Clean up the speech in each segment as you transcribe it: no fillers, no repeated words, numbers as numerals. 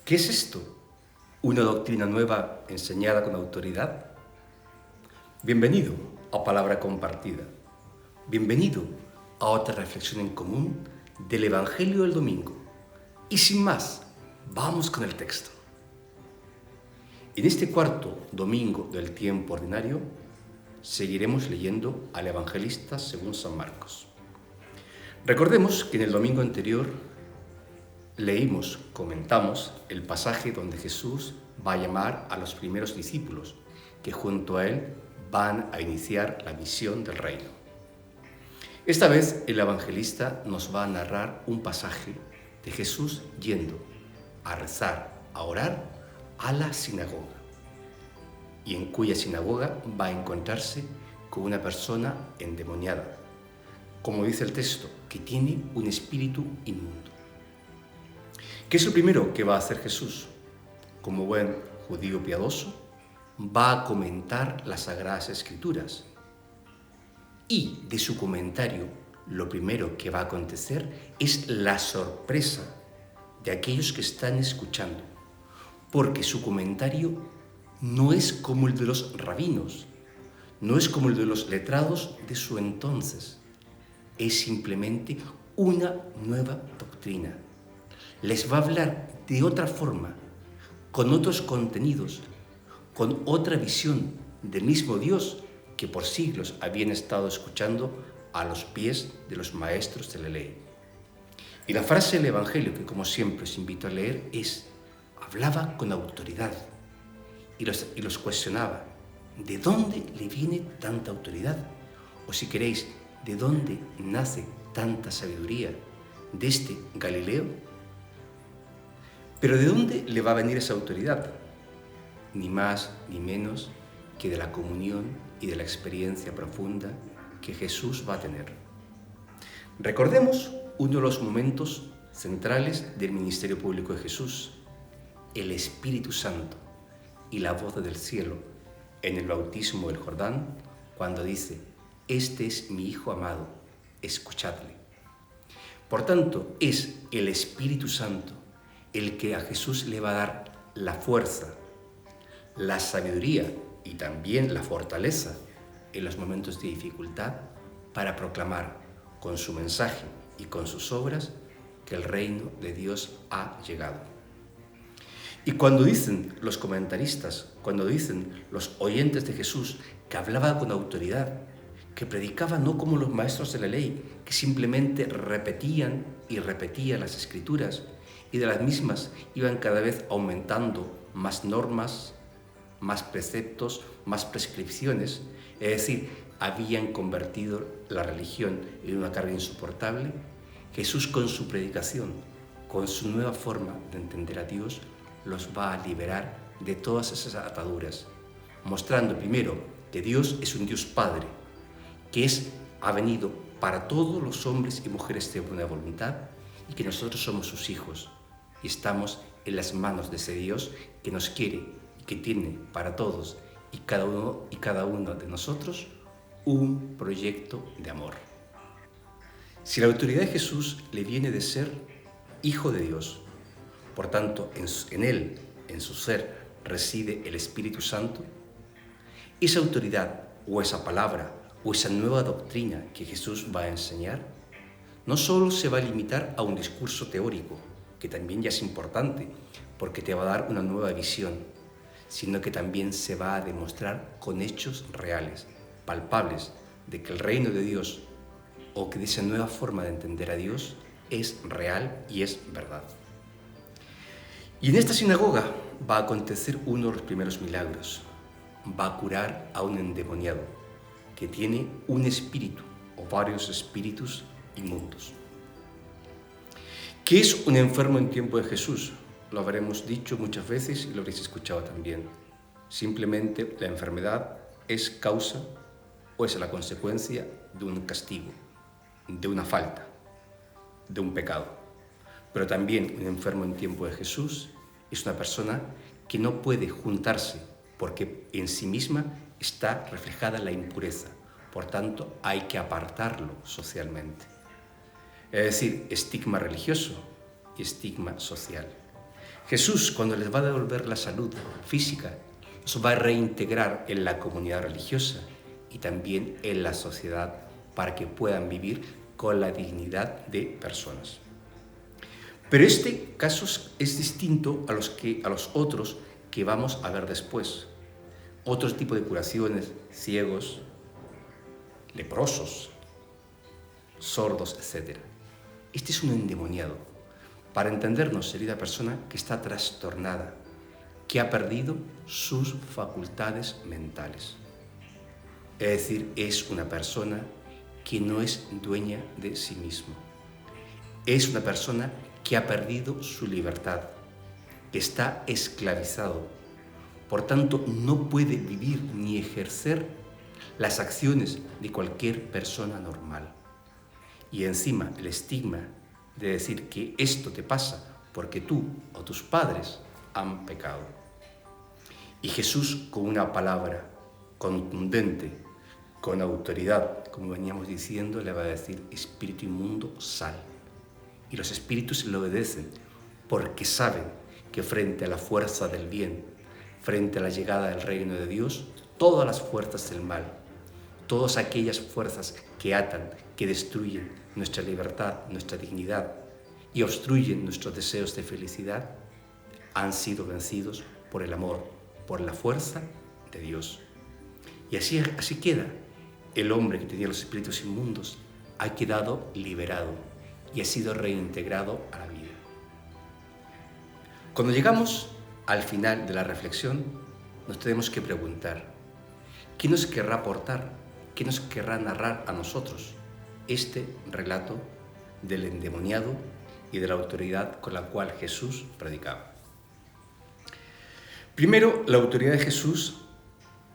¿Qué es esto? ¿Una doctrina nueva enseñada con autoridad? Bienvenido a Palabra Compartida. Bienvenido a otra reflexión en común del Evangelio del Domingo. Y sin más, vamos con el texto. En este cuarto domingo del tiempo ordinario, seguiremos leyendo al Evangelista según San Marcos. Recordemos que en el domingo anterior comentamos el pasaje donde Jesús va a llamar a los primeros discípulos que junto a él van a iniciar la misión del reino. Esta vez el evangelista nos va a narrar un pasaje de Jesús yendo a rezar, a orar a la sinagoga, y en cuya sinagoga va a encontrarse con una persona endemoniada, como dice el texto, que tiene un espíritu inmundo. ¿Qué es lo primero que va a hacer Jesús? Como buen judío piadoso, va a comentar las Sagradas Escrituras. Y de su comentario, lo primero que va a acontecer es la sorpresa de aquellos que están escuchando, porque su comentario no es como el de los rabinos, no es como el de los letrados de su entonces, es simplemente una nueva doctrina. Les va a hablar de otra forma, con otros contenidos, con otra visión del mismo Dios que por siglos habían estado escuchando a los pies de los maestros de la ley. Y la frase del Evangelio, que como siempre os invito a leer, es: hablaba con autoridad y los cuestionaba. ¿De dónde le viene tanta autoridad? O si queréis, ¿de dónde nace tanta sabiduría? ¿De este Galileo? Pero ¿de dónde le va a venir esa autoridad? Ni más ni menos que de la comunión y de la experiencia profunda que Jesús va a tener. Recordemos uno de los momentos centrales del ministerio público de Jesús, el Espíritu Santo y la voz del cielo en el bautismo del Jordán, cuando dice: «Este es mi Hijo amado, escuchadle». Por tanto, es el Espíritu Santo el que a Jesús le va a dar la fuerza, la sabiduría y también la fortaleza en los momentos de dificultad para proclamar con su mensaje y con sus obras que el reino de Dios ha llegado. Y cuando dicen los comentaristas, cuando dicen los oyentes de Jesús que hablaba con autoridad, que predicaba no como los maestros de la ley, que simplemente repetían y repetían las Escrituras, y de las mismas iban cada vez aumentando más normas, más preceptos, más prescripciones, es decir, habían convertido la religión en una carga insoportable. Jesús, con su predicación, con su nueva forma de entender a Dios, los va a liberar de todas esas ataduras, mostrando primero que Dios es un Dios Padre, que ha venido para todos los hombres y mujeres de buena voluntad, y que nosotros somos sus hijos y estamos en las manos de ese Dios que nos quiere y que tiene para todos y cada uno de nosotros un proyecto de amor. Si la autoridad de Jesús le viene de ser Hijo de Dios, por tanto en Él, en su ser, reside el Espíritu Santo, esa autoridad o esa palabra o esa nueva doctrina que Jesús va a enseñar no solo se va a limitar a un discurso teórico, que también ya es importante porque te va a dar una nueva visión, sino que también se va a demostrar con hechos reales, palpables, de que el reino de Dios o que de esa nueva forma de entender a Dios es real y es verdad. Y en esta sinagoga va a acontecer uno de los primeros milagros. Va a curar a un endemoniado que tiene un espíritu o varios espíritus inmundos. ¿Qué es un enfermo en tiempo de Jesús? Lo habremos dicho muchas veces y lo habréis escuchado también. Simplemente la enfermedad es causa o es la consecuencia de un castigo, de una falta, de un pecado. Pero también un enfermo en tiempo de Jesús es una persona que no puede juntarse porque en sí misma está reflejada la impureza. Por tanto, hay que apartarlo socialmente. Es decir, estigma religioso y estigma social. Jesús, cuando les va a devolver la salud física, los va a reintegrar en la comunidad religiosa y también en la sociedad para que puedan vivir con la dignidad de personas. Pero este caso es distinto a los otros que vamos a ver después. Otro tipo de curaciones, ciegos, leprosos, sordos, etc. Este es un endemoniado. Para entendernos, sería una persona que está trastornada, que ha perdido sus facultades mentales. Es decir, es una persona que no es dueña de sí mismo. Es una persona que ha perdido su libertad, que está esclavizado. Por tanto, no puede vivir ni ejercer las acciones de cualquier persona normal. Y encima el estigma de decir que esto te pasa porque tú o tus padres han pecado. Y Jesús, con una palabra contundente, con autoridad, como veníamos diciendo, le va a decir: espíritu inmundo, sal. Y los espíritus le obedecen porque saben que frente a la fuerza del bien, frente a la llegada del reino de Dios, todas las fuerzas del mal, todas aquellas fuerzas que atan, que destruyen nuestra libertad, nuestra dignidad y obstruyen nuestros deseos de felicidad, han sido vencidos por el amor, por la fuerza de Dios. Y así queda. El hombre que tenía los espíritus inmundos ha quedado liberado y ha sido reintegrado a la vida. Cuando llegamos al final de la reflexión, nos tenemos que preguntar: ¿qué nos querrá aportar? ¿Qué nos querrá narrar a nosotros este relato del endemoniado y de la autoridad con la cual Jesús predicaba? Primero, la autoridad de Jesús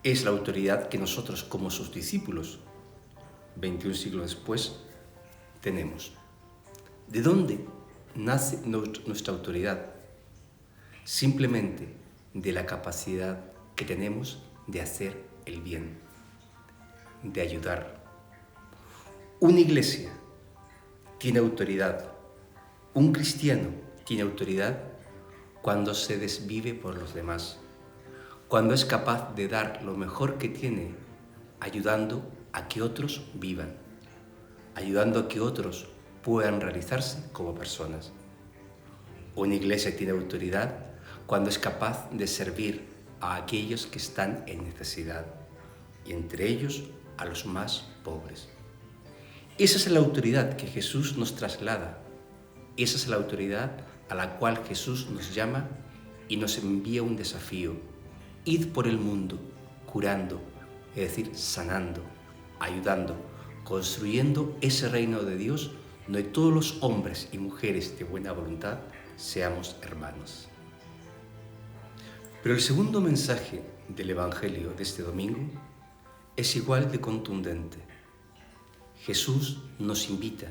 es la autoridad que nosotros, como sus discípulos, 21 siglos después, tenemos. ¿De dónde nace nuestra autoridad? Simplemente de la capacidad que tenemos de hacer el bien, de ayudar. Una iglesia tiene autoridad, un cristiano tiene autoridad cuando se desvive por los demás, cuando es capaz de dar lo mejor que tiene, ayudando a que otros vivan, ayudando a que otros puedan realizarse como personas. Una iglesia tiene autoridad cuando es capaz de servir a aquellos que están en necesidad, y entre ellos a los más pobres. Esa es la autoridad que Jesús nos traslada. Esa es la autoridad a la cual Jesús nos llama y nos envía un desafío: id por el mundo, curando, es decir, sanando, ayudando, construyendo ese reino de Dios donde todos los hombres y mujeres de buena voluntad seamos hermanos. Pero el segundo mensaje del Evangelio de este domingo es igual de contundente. Jesús nos invita,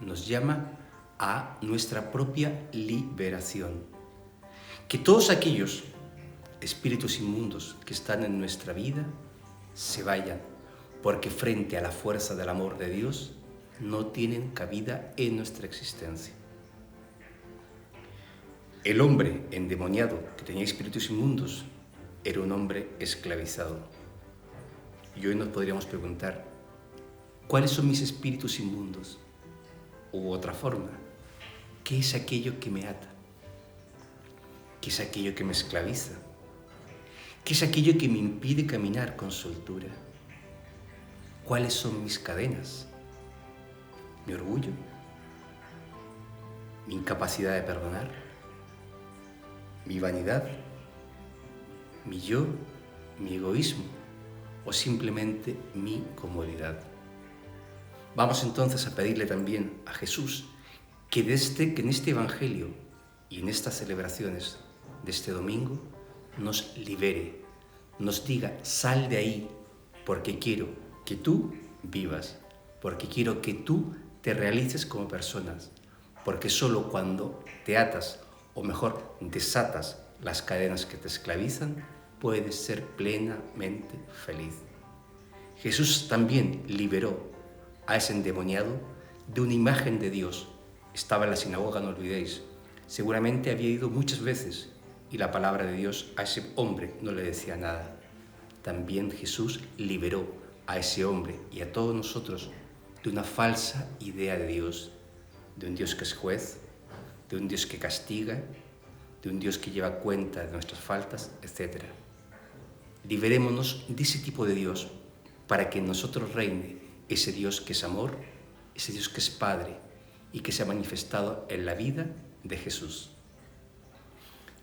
nos llama a nuestra propia liberación. Que todos aquellos espíritus inmundos que están en nuestra vida se vayan, porque frente a la fuerza del amor de Dios no tienen cabida en nuestra existencia. El hombre endemoniado que tenía espíritus inmundos era un hombre esclavizado. Y hoy nos podríamos preguntar: ¿cuáles son mis espíritus inmundos? U otra forma: ¿qué es aquello que me ata? ¿Qué es aquello que me esclaviza? ¿Qué es aquello que me impide caminar con soltura? ¿Cuáles son mis cadenas? ¿Mi orgullo? ¿Mi incapacidad de perdonar? ¿Mi vanidad? ¿Mi yo? ¿Mi egoísmo? ¿O simplemente mi comodidad? Vamos entonces a pedirle también a Jesús que en este Evangelio y en estas celebraciones de este domingo nos libere, nos diga: sal de ahí, porque quiero que tú vivas, porque quiero que tú te realices como personas, porque solo cuando te atas, o mejor, desatas las cadenas que te esclavizan, puedes ser plenamente feliz. Jesús también liberó a ese endemoniado de una imagen de Dios. Estaba en la sinagoga, no olvidéis, Seguramente había ido muchas veces y la palabra de Dios a ese hombre no le decía nada. También Jesús liberó a ese hombre y a todos nosotros de una falsa idea de Dios, de un Dios que es juez, de un Dios que castiga, de un Dios que lleva cuenta de nuestras faltas, etc. Liberémonos de ese tipo de Dios para que en nosotros reine ese Dios que es amor, ese Dios que es Padre y que se ha manifestado en la vida de Jesús.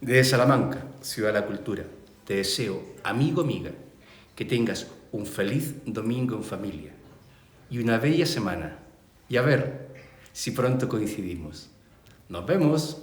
Desde Salamanca, Ciudad de la Cultura, te deseo, amigo, amiga, que tengas un feliz domingo en familia y una bella semana. Y a ver si pronto coincidimos. ¡Nos vemos!